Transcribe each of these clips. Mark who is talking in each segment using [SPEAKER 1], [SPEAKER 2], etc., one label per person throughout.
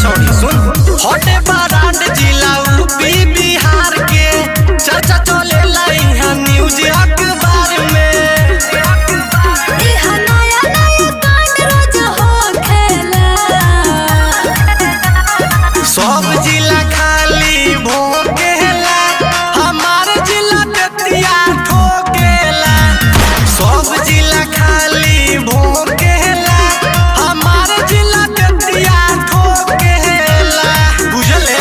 [SPEAKER 1] छोड़ी सुन हटे बारात जिला यूपी बिहार के चर्चा चले यहाँ न्यूज अखबार में। सब जिला खाली भोंकेला हमार जिला बेतिया ठोकेला। सब जिला खाली भोंकेला हमार जिला बेतिया ठोकेला। बुझले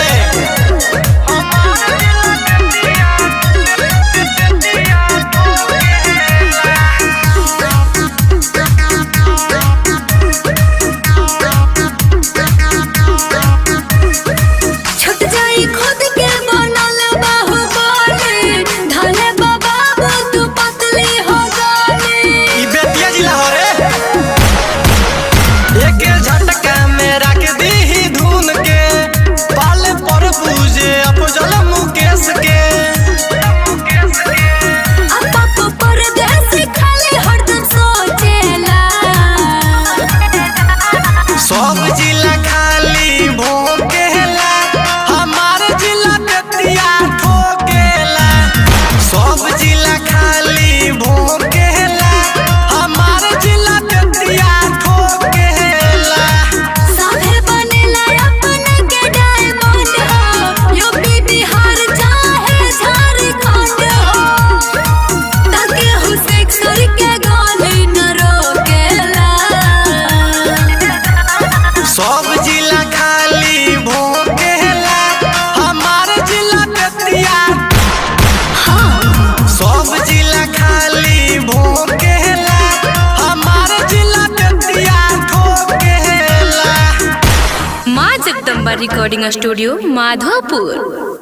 [SPEAKER 1] सब जिला खाली भोंकेला हमार जिला बेतिया ठोकेला। सब जिला खाली भोंकेला हमार जिला बेतिया ठोकेला।
[SPEAKER 2] साथे बनेला अपन के डायमंड हो यूपी बिहार चाहे झारखंड हो ताके हो सेक्सर के गाली न रोकेला।
[SPEAKER 1] सब जिला खाली भोंकेला हमार जिला बेतिया। सब जिला खाली भोंकेला हमार जिला बेतिया ठोकेला।
[SPEAKER 2] माँ जगदम्बा रिकॉर्डिंग स्टूडियो माधोपुर।